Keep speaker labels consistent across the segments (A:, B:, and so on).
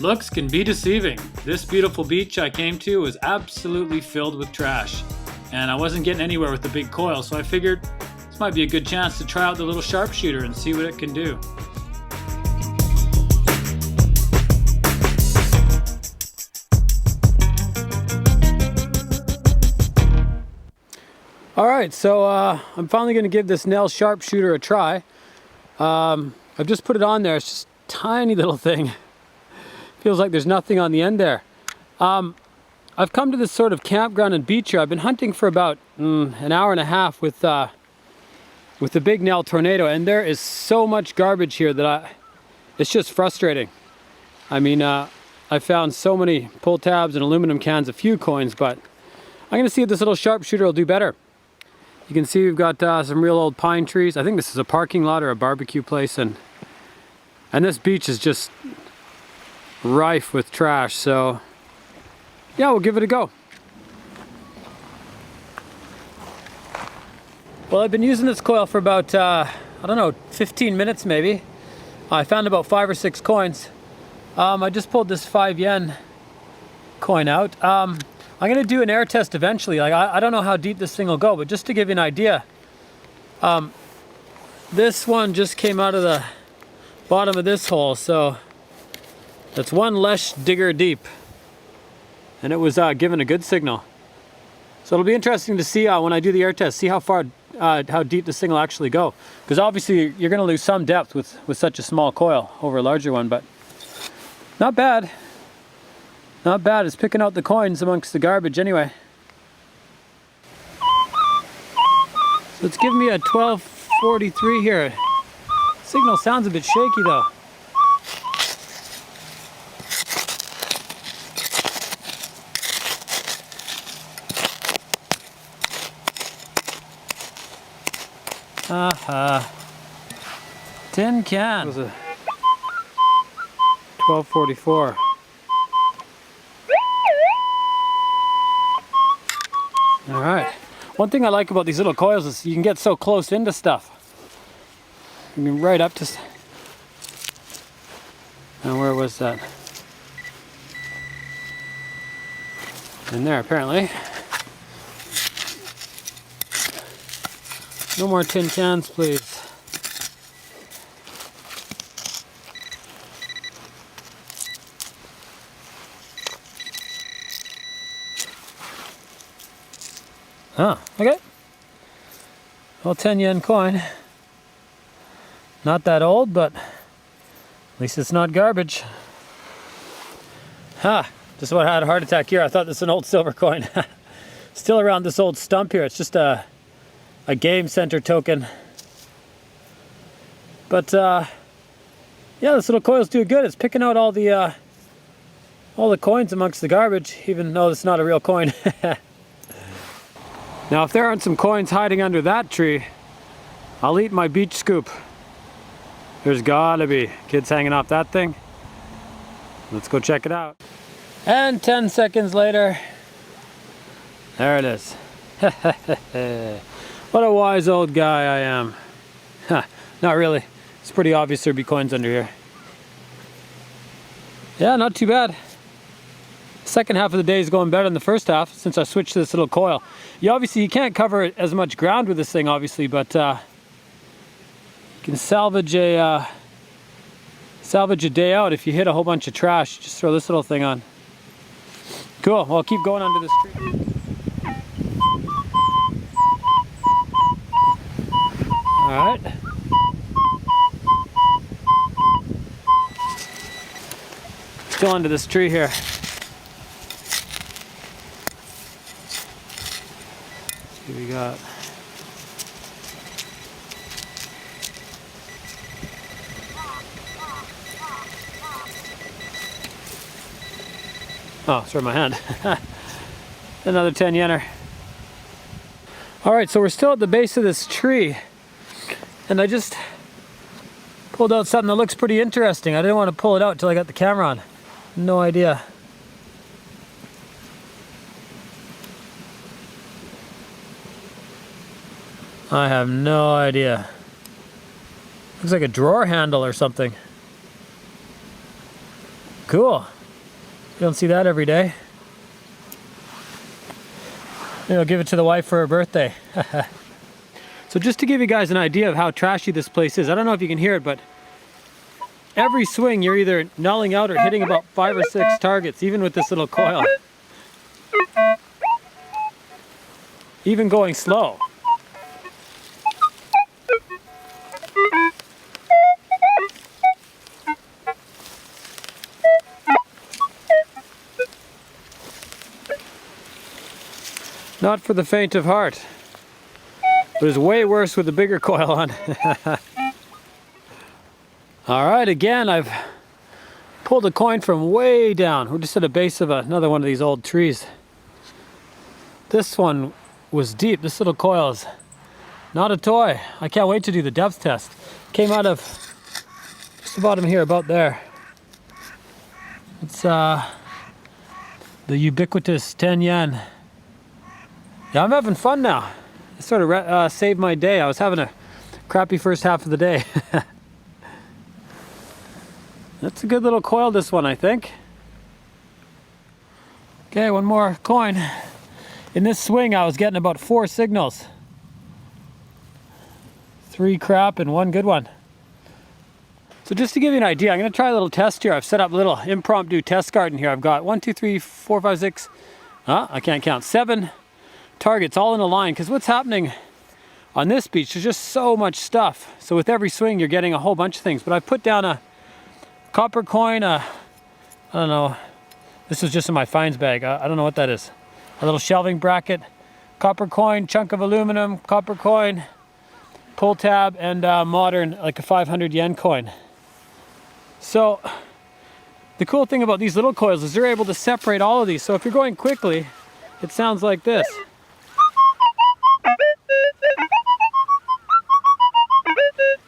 A: Looks can be deceiving. This beautiful beach I came to was absolutely filled with trash, and I wasn't getting anywhere with the big coil, so I figured this might be a good chance to try out the little sharpshooter and see what it can do. Alright, so I'm finally going to give this NEL Sharpshooter a try. I've just put it on there. It's just a tiny little thing. Feels like there's nothing on the end there. I've come to this sort of campground and beach here. I've been hunting for about an hour and a half with the big NEL Tornado, and there is so much garbage here that it's just frustrating. I mean, I found so many pull tabs and aluminum cans, a few coins, but I'm going to see if this little sharpshooter will do better. You can see we've got some real old pine trees. I think this is a parking lot or a barbecue place, and this beach is just rife with trash, so yeah, we'll give it a go. Well, I've been using this coil for about I don't know, 15 minutes maybe. I found about 5 or 6 coins. I just pulled this 5 yen coin out. I'm gonna do an air test eventually. Like I don't know how deep this thing will go, but just to give you an idea, this one just came out of the bottom of this hole, so that's one less digger deep, and it was giving a good signal. So it'll be interesting to see when I do the air test, see how far, how deep this thing will actually go, because obviously you're gonna lose some depth with such a small coil over a larger one, but not bad. Not bad. It's picking out the coins amongst the garbage anyway. So it's giving me a 1243 here. Signal sounds a bit shaky though. Tin can. That was a 1244. Alright. One thing I like about these little coils is you can get so close into stuff. You can right up to... Now where was that? In there apparently. No more tin cans, please. Oh, okay. Well, 10 yen coin. Not that old, but at least it's not garbage. Just about had a heart attack here. I thought this was an old silver coin. Still around this old stump here. It's just a game center token. But yeah, this little coil's doing good. It's picking out all the coins amongst the garbage, even though it's not a real coin. Now, if there aren't some coins hiding under that tree, I'll eat my beach scoop. There's gotta be kids hanging off that thing. Let's go check it out. And 10 seconds later, there it is. What a wise old guy I am. Not really. It's pretty obvious there'd be coins under here. Yeah, not too bad. Second half of the day is going better than the first half since I switched to this little coil. You can't cover as much ground with this thing, obviously, but you can salvage a day out if you hit a whole bunch of trash. Just throw this little thing on. Cool. Well, I'll keep going under this tree. All right. Still under this tree here. What we got? Oh, sorry, my hand. Another 10 yener. All right, so we're still at the base of this tree, and I just pulled out something that looks pretty interesting. I didn't want to pull it out until I got the camera on. No idea. I have no idea. Looks like a drawer handle or something. Cool. You don't see that every day. Maybe I'll give it to the wife for her birthday. So just to give you guys an idea of how trashy this place is, I don't know if you can hear it, but every swing you're either nulling out or hitting about 5 or 6 targets, even with this little coil. Even going slow. Not for the faint of heart. But it's way worse with the bigger coil on. All right, again, I've pulled a coin from way down. We're just at the base of another one of these old trees. This one was deep. This little coil is not a toy. I can't wait to do the depth test. Came out of just the bottom here, about there. It's the ubiquitous 10 yen. Yeah, I'm having fun now. It sort of saved my day. I was having a crappy first half of the day. That's a good little coil, this one, I think. Okay, one more coin. In this swing, I was getting about 4 signals. 3 crap and 1 good one. So just to give you an idea, I'm going to try a little test here. I've set up a little impromptu test garden here. I've got 1, 2, 3, 4, 5, 6, I can't count, 7 targets all in a line, because what's happening on this beach, there's just so much stuff. So with every swing, you're getting a whole bunch of things. But I put down a copper coin, I don't know, this was just in my finds bag. I don't know what that is. A little shelving bracket, copper coin, chunk of aluminum, copper coin, pull tab, and modern, like a 500 yen coin. So the cool thing about these little coils is they're able to separate all of these. So if you're going quickly, it sounds like this.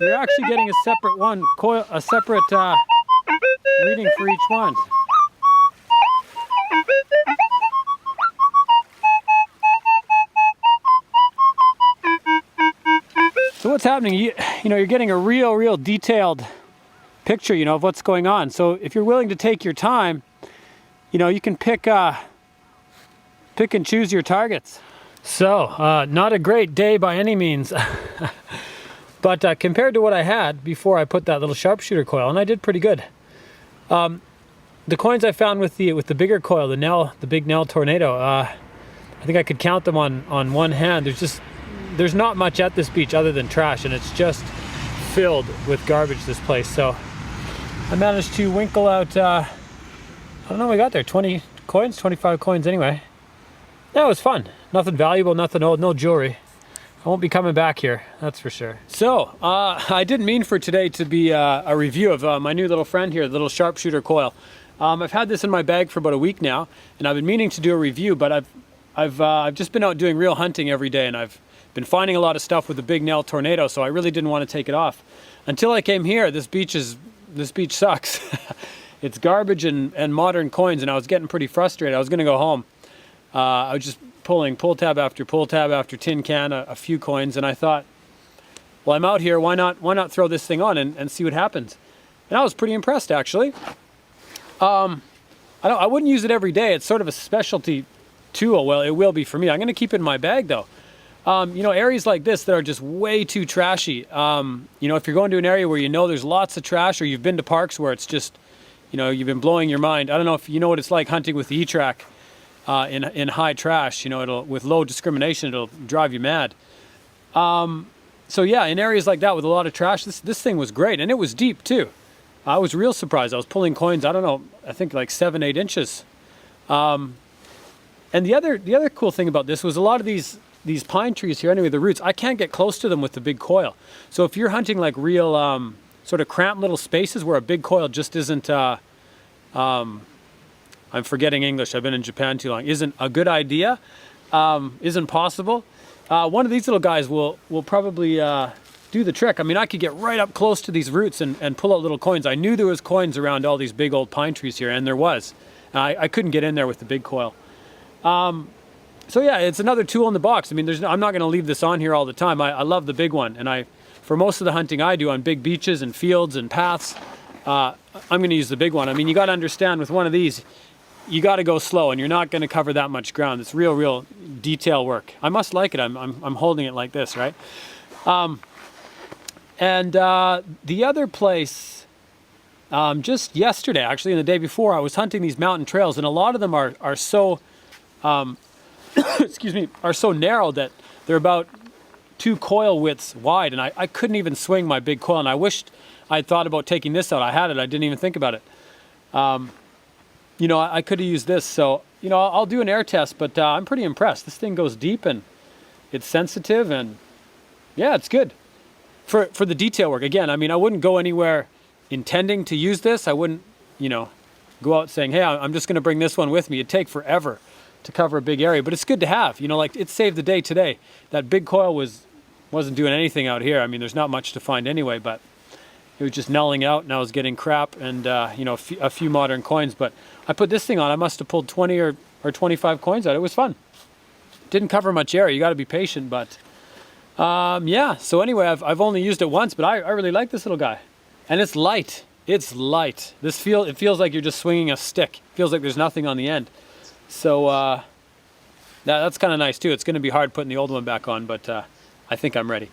A: You're actually getting a separate one, coil, a separate reading for each one. So what's happening? You know, you're getting a real detailed picture, you know, of what's going on. So if you're willing to take your time, you know, you can pick and choose your targets. So not a great day by any means. But compared to what I had before I put that little sharpshooter coil, and I did pretty good. The coins I found with the bigger coil, the big NEL Tornado, I think I could count them on one hand. There's not much at this beach other than trash, and it's just filled with garbage, this place. So I managed to winkle out, I don't know, we got there 20 coins, 25 coins anyway. That was fun. Nothing valuable, nothing old, no jewelry. I won't be coming back here, that's for sure. So, I didn't mean for today to be a review of my new little friend here, the little sharpshooter coil. I've had this in my bag for about a week now, and I've been meaning to do a review, but I've just been out doing real hunting every day, and I've been finding a lot of stuff with the big NEL Tornado, so I really didn't want to take it off. Until I came here, this beach sucks. It's garbage and modern coins, and I was getting pretty frustrated. I was gonna go home. I was just pulling pull tab after tin can, a few coins, and I thought, well, I'm out here, why not throw this thing on and see what happens? And I was pretty impressed, actually. I wouldn't use it every day. It's sort of a specialty tool. Well, it will be for me. I'm gonna keep it in my bag though. You know, areas like this that are just way too trashy. You know, if you're going to an area where you know there's lots of trash, or you've been to parks where it's just, you know, you've been blowing your mind. I don't know if you know what it's like hunting with the Etrac. In high trash, you know, with low discrimination, it'll drive you mad. So yeah, in areas like that with a lot of trash, this thing was great, and it was deep too. I was real surprised. I was pulling coins, I don't know, I think like 7-8 inches. And the other cool thing about this was a lot of these pine trees here, anyway, the roots, I can't get close to them with the big coil. So if you're hunting like real sort of cramped little spaces where a big coil just isn't I'm forgetting English, I've been in Japan too long, isn't a good idea, isn't possible, one of these little guys will probably do the trick. I mean, I could get right up close to these roots and pull out little coins. I knew there was coins around all these big old pine trees here, and there was. I couldn't get in there with the big coil. So yeah, it's another tool in the box. I mean, I'm not gonna leave this on here all the time. I love the big one, and for most of the hunting I do on big beaches and fields and paths, I'm going to use the big one. I mean, you got to understand with one of these, you got to go slow, and you're not going to cover that much ground. It's real detail work. I must like it. I'm holding it like this, right? The other place, just yesterday, actually, and the day before, I was hunting these mountain trails, and a lot of them are so, excuse me, are so narrow that they're about 2 coil widths wide, and I couldn't even swing my big coil, and I wished I'd thought about taking this out. I had it. I didn't even think about it. You know, I could have used this, so, you know, I'll do an air test, but I'm pretty impressed. This thing goes deep, and it's sensitive, and yeah, it's good. For the detail work, again, I mean, I wouldn't go anywhere intending to use this. I wouldn't, you know, go out saying, hey, I'm just going to bring this one with me. It'd take forever to cover a big area, but it's good to have. You know, like, it saved the day today. That big coil wasn't doing anything out here. I mean, there's not much to find anyway, but it was just nulling out, and I was getting crap and, you know, a few modern coins. But I put this thing on. I must have pulled 20 or 25 coins out. It was fun. Didn't cover much area. You got to be patient, but yeah. So anyway, I've only used it once, but I really like this little guy, and it's light. It's light. It feels like you're just swinging a stick. It feels like there's nothing on the end. So that's kind of nice too. It's going to be hard putting the old one back on, but I think I'm ready.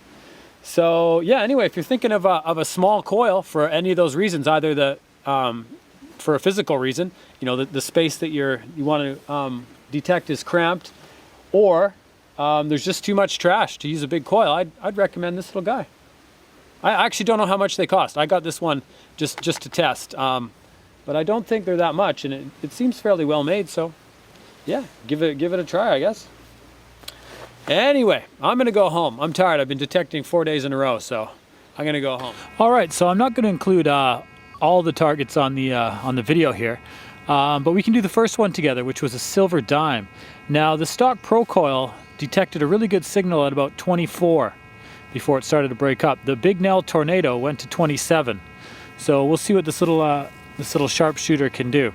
A: So yeah, anyway, if you're thinking of a small coil for any of those reasons, either for a physical reason, you know, the space that you want to detect is cramped, or there's just too much trash to use a big coil, I'd recommend this little guy. I actually don't know how much they cost. I got this one just to test, but I don't think they're that much, and it seems fairly well made, so yeah, give it a try, I guess. Anyway, I'm going to go home. I'm tired. I've been detecting 4 days in a row, so I'm going to go home. All right, so I'm not going to include all the targets on the video here, but we can do the first one together, which was a silver dime. Now, the stock Pro Coil detected a really good signal at about 24 before it started to break up. The big NEL Tornado went to 27. So we'll see what this little sharpshooter can do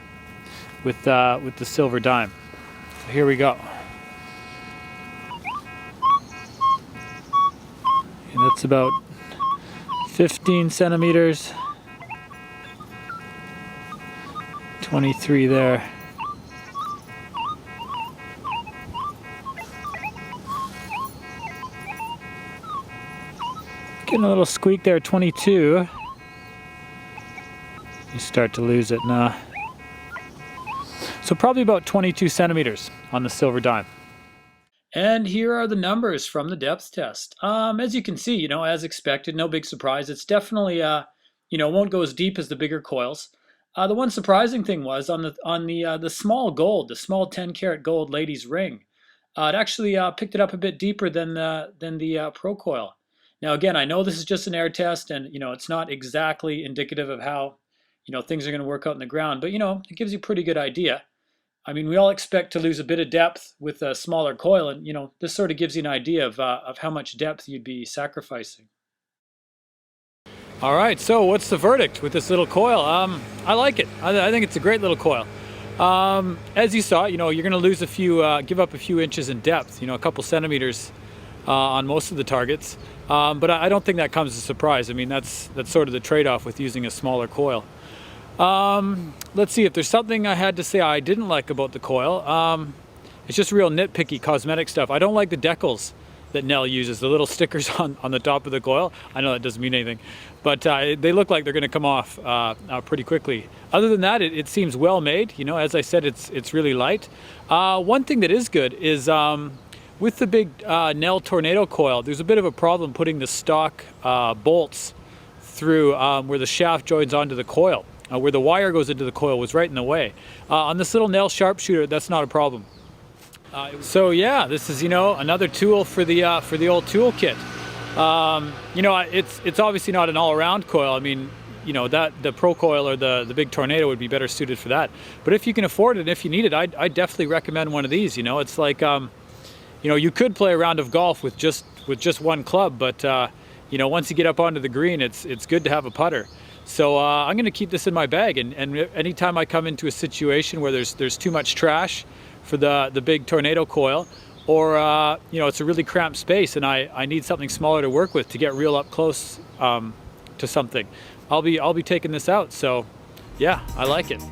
A: with the silver dime. So here we go. And that's about 15 centimeters. 23 there. Getting a little squeak there, 22. You start to lose it now. So probably about 22 centimeters on the silver dime. And here are the numbers from the depth test. As you can see, you know, as expected, no big surprise. It's definitely, you know, won't go as deep as the bigger coils. The one surprising thing was on the small gold, the small 10-karat gold ladies ring. It actually picked it up a bit deeper than the Pro Coil. Now again, I know this is just an air test, and you know it's not exactly indicative of how, you know, things are going to work out in the ground, but you know it gives you a pretty good idea. I mean, we all expect to lose a bit of depth with a smaller coil, and you know this sort of gives you an idea of how much depth you'd be sacrificing. All right, so what's the verdict with this little coil? I like it. I think it's a great little coil. As you saw, you know, you're going to lose a few, give up a few inches in depth, you know, a couple centimeters on most of the targets. But I don't think that comes as a surprise. I mean, that's sort of the trade-off with using a smaller coil. Let's see, if there's something I had to say I didn't like about the coil, it's just real nitpicky cosmetic stuff. I don't like the decals that NEL uses, the little stickers on the top of the coil. I know that doesn't mean anything, but they look like they're going to come off pretty quickly. Other than that, it seems well made. You know, as I said, it's really light. One thing that is good is with the big NEL Tornado coil, there's a bit of a problem putting the stock bolts through where the shaft joins onto the coil. Where the wire goes into the coil was right in the way. On this little NEL Sharpshooter, that's not a problem. So yeah, this is, you know, another tool for the old toolkit. You know, it's obviously not an all-around coil. I mean, you know, the Pro Coil or the big Tornado would be better suited for that. But if you can afford it, and if you need it, I definitely recommend one of these. You know, it's like, you know, you could play a round of golf with just one club, but you know, once you get up onto the green, it's good to have a putter. So I'm going to keep this in my bag, and anytime I come into a situation where there's too much trash for the big Tornado coil, or you know, it's a really cramped space and I need something smaller to work with to get real up close to something, I'll be taking this out. So yeah, I like it.